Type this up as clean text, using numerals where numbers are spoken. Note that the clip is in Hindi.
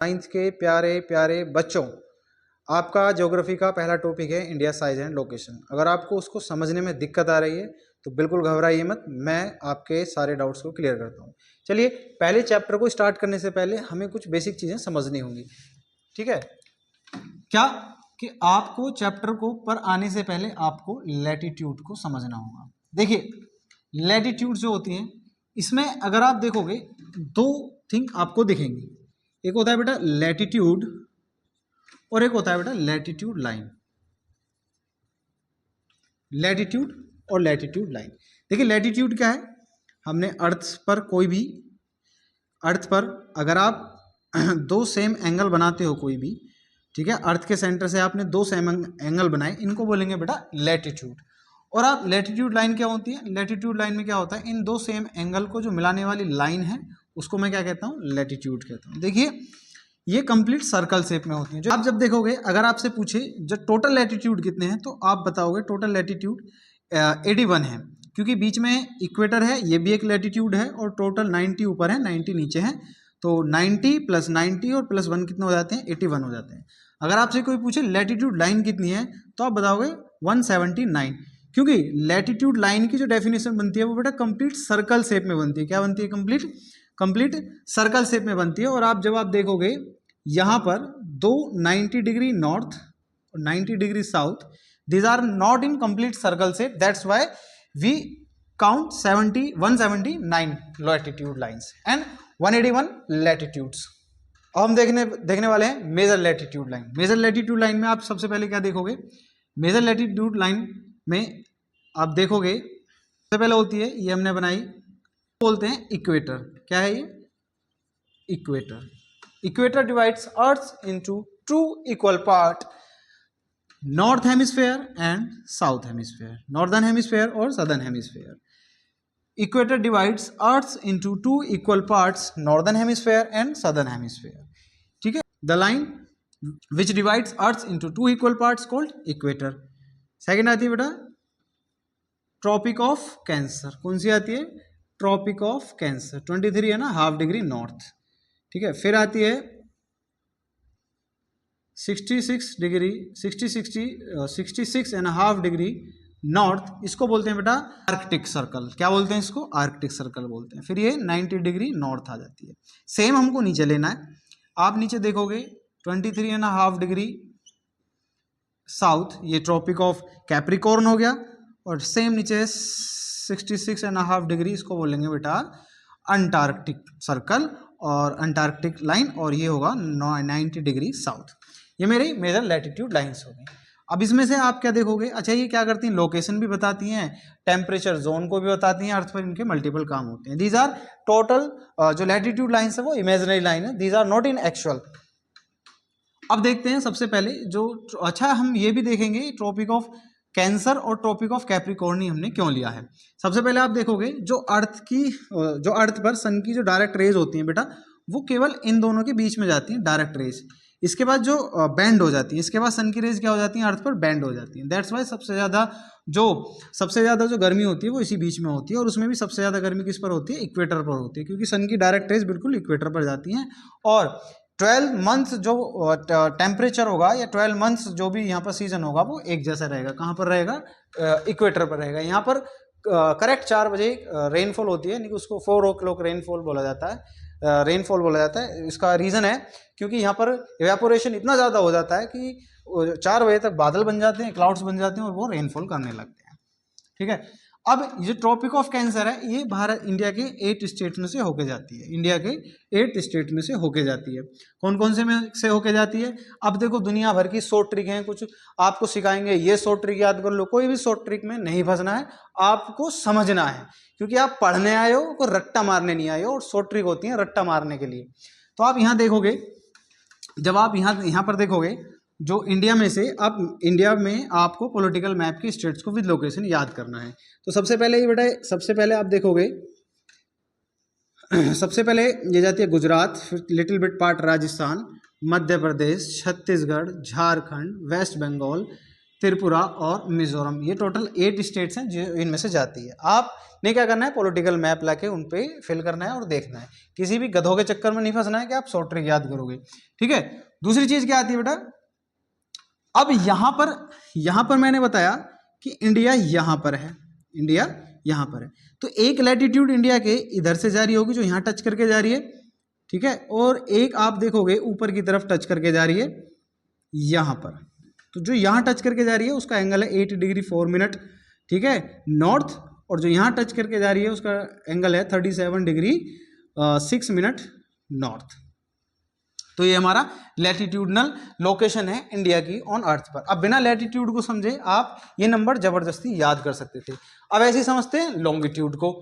नाइन्थ के प्यारे प्यारे बच्चों, आपका ज्योग्राफी का पहला टॉपिक है इंडिया साइज एंड लोकेशन। अगर आपको उसको समझने में दिक्कत आ रही है तो बिल्कुल घबराइए मत, मैं आपके सारे डाउट्स को क्लियर करता हूँ। चलिए, पहले चैप्टर को स्टार्ट करने से पहले हमें कुछ बेसिक चीज़ें समझनी होंगी। ठीक है, क्या कि आपको चैप्टर को पर आने से पहले आपको लैटिट्यूड को समझना होगा। देखिए, लैटिट्यूड जो होती हैं इसमें अगर आप देखोगे दो थिंग आपको दिखेंगी। एक होता है बेटा लैटिट्यूड और एक होता है बेटा लैटिट्यूड लाइन। लैटिट्यूड और लैटिट्यूड लाइन। देखिए, लैटिट्यूड क्या है? हमने अर्थ पर कोई भी अर्थ पर अगर आप दो सेम एंगल बनाते हो कोई भी, ठीक है, अर्थ के सेंटर से आपने दो सेम एंगल बनाए, इनको बोलेंगे बेटा लैटिट्यूड। और आप लैटिट्यूड लाइन क्या होती है? लैटिट्यूड लाइन में क्या होता है, इन दो सेम एंगल को जो मिलाने वाली लाइन है उसको मैं क्या कहता हूँ? लैटिट्यूड कहता हूँ। देखिए, ये कंप्लीट सर्कल शेप में होती है। जो आप जब देखोगे, अगर आपसे पूछे जो टोटल लैटिट्यूड कितने हैं तो आप बताओगे टोटल लैटिट्यूड 81 है, क्योंकि बीच में इक्वेटर है, ये भी एक लैटिट्यूड है, और टोटल 90 ऊपर है, 90 नीचे है, तो 90 प्लस 90 और प्लस 1 कितने हो जाते हैं? 81 हो जाते हैं। अगर आपसे कोई पूछे लैटिट्यूड लाइन कितनी है तो आप बताओगे 179, क्योंकि लैटिट्यूड लाइन की जो डेफिनेशन बनती है वो बेटा कंप्लीट सर्कल शेप में बनती है। क्या बनती है? कंप्लीट सर्कल शेप में बनती है। और आप जब आप देखोगे यहाँ पर दो 90 डिग्री नॉर्थ और 90 degree south, these are not in complete circle shape, that's why we count 179 latitude lines and 181 latitudes। अब हम देखने वाले हैं major latitude line. Major latitude line में आप सबसे पहले क्या देखोगे? मेजर लैटिट्यूड लाइन में आप देखोगे सबसे पहले होती है, ये हमने बनाई, बोलते हैं इक्वेटर। क्या है ये? Equator. Equator divides earth into two equal part, north hemisphere and south hemisphere, northern hemisphere और southern hemisphere. Equator divides earth into two equal parts, northern hemisphere and southern hemisphere. ठीक है, the line which divides earth into two equal parts called equator. Second आती है बेटा ट्रॉपिक ऑफ कैंसर। कौन सी आती है? ट्रॉपिक ऑफ कैंसर, 23 है ना, हाफ डिग्री नॉर्थ। ठीक है, फिर आती है 66 एंड हाफ डिग्री नॉर्थ, इसको बोलते हैं बेटा आर्कटिक सर्कल। क्या बोलते हैं इसको? आर्कटिक सर्कल बोलते हैं। फिर ये 90 डिग्री नॉर्थ आ जाती है। सेम हमको नीचे लेना है। आप नीचे देखोगे 23 एंड हाफ डिग्री साउथ, ये ट्रॉपिक ऑफ कैप्रिकॉर्न हो गया, और सेम नीचे 66 एंड हाफ डिग्री, इसको बोलेंगे बेटा अंटार्कटिक सर्कल और अंटार्कटिक लाइन, और ये होगा 90 डिग्री साउथ। ये मेरी मेजर लैटिट्यूड लाइंस हो गई। अब इसमें से आप क्या देखोगे? अच्छा, ये क्या करती हैं? लोकेशन भी बताती हैं, टेम्परेचर जोन को भी बताती हैं, अर्थ पर इनके मल्टीपल काम होते हैं। दीज आर टोटल जो लैटिट्यूड लाइंस है वो इमेजिनरी लाइन है, these are not in actual. अब देखते हैं सबसे पहले जो, अच्छा हम ये भी देखेंगे ट्रॉपिक ऑफ कैंसर और ट्रॉपिक ऑफ कैप्रिकॉर्नी हमने क्यों लिया है। सबसे पहले आप देखोगे जो अर्थ पर सन की जो डायरेक्ट रेज होती हैं बेटा, वो केवल इन दोनों के बीच में जाती हैं डायरेक्ट रेज। इसके बाद जो बैंड हो जाती है, इसके बाद सन की रेज क्या हो जाती हैं? अर्थ पर बैंड हो जाती हैं। दैट्स वाई सबसे ज़्यादा जो गर्मी होती है वो इसी बीच में होती है, और उसमें भी सबसे ज़्यादा गर्मी किस पर होती है? इक्वेटर पर होती है, क्योंकि सन की डायरेक्ट रेज बिल्कुल इक्वेटर पर जाती हैं। और 12 मंथ्स जो टेम्परेचर होगा, या 12 मंथ्स जो भी यहाँ पर सीजन होगा वो एक जैसा रहेगा। कहाँ पर रहेगा? इक्वेटर पर रहेगा। यहाँ पर करेक्ट 4 बजे रेनफॉल होती है, यानी कि उसको 4 o'clock रेनफॉल बोला जाता है, रेनफॉल बोला जाता है। इसका रीज़न है क्योंकि यहाँ पर इवेपोरेशन इतना ज़्यादा हो जाता है कि 4 बजे तक बादल बन जाते हैं, क्लाउड्स बन जाते हैं, और वो रेनफॉल करने लगते हैं। ठीक है, अब ये ट्रॉपिक ऑफ कैंसर है, ये भारत इंडिया के 8 स्टेट में से होके जाती है। इंडिया के 8 स्टेट में से होके जाती है। कौन कौन से में से होके जाती है? अब देखो, दुनिया भर की शॉर्ट ट्रिक हैं, कुछ आपको सिखाएंगे, ये शॉर्ट ट्रिक याद कर लो। कोई भी शॉर्ट ट्रिक में नहीं फंसना है, आपको समझना है, क्योंकि आप पढ़ने आए हो, कोई रट्टा मारने नहीं आए हो, और शॉर्ट ट्रिक होती है रट्टा मारने के लिए। तो आप यहाँ देखोगे, जब आप यहाँ पर देखोगे, जो इंडिया में आपको पॉलिटिकल मैप की स्टेट्स को विद लोकेशन याद करना है। तो सबसे पहले आप देखोगे, सबसे पहले ये जाती है गुजरात, फिर little bit part Rajasthan, Madhya Pradesh, Chhattisgarh, Jharkhand, waste Bengal, Tripura और मिजोरम, ये टोटल 8 स्टेट्स हैं जो इनमें से जाती है। आपने क्या करना है, पॉलिटिकल मैप लाके उन पे फिल करना है और देखना है, किसी भी गधों के चक्कर में नहीं फंसना है कि आप शॉर्ट ट्रिक याद करोगे, ठीक है। दूसरी चीज क्या आती है बेटा, अब यहां पर मैंने बताया कि इंडिया यहां पर है, इंडिया यहां पर है, तो एक लैटिट्यूड इंडिया के इधर से जा रही होगी जो यहां टच करके जा रही है, ठीक है, और एक आप देखोगे ऊपर की तरफ टच करके जा रही है यहां पर, तो जो यहां टच करके जा रही है उसका एंगल है 8 डिग्री 4 मिनट, ठीक है, नॉर्थ, और जो यहां टच करके जा रही है उसका एंगल है 37 डिग्री 6 मिनट नॉर्थ। तो ये हमारा लैटिट्यूडनल लोकेशन है इंडिया की ऑन अर्थ पर। अब बिना लैटिट्यूड को समझे आप ये नंबर जबरदस्ती याद कर सकते थे। अब ऐसे ही समझते हैं लॉन्गिट्यूड को।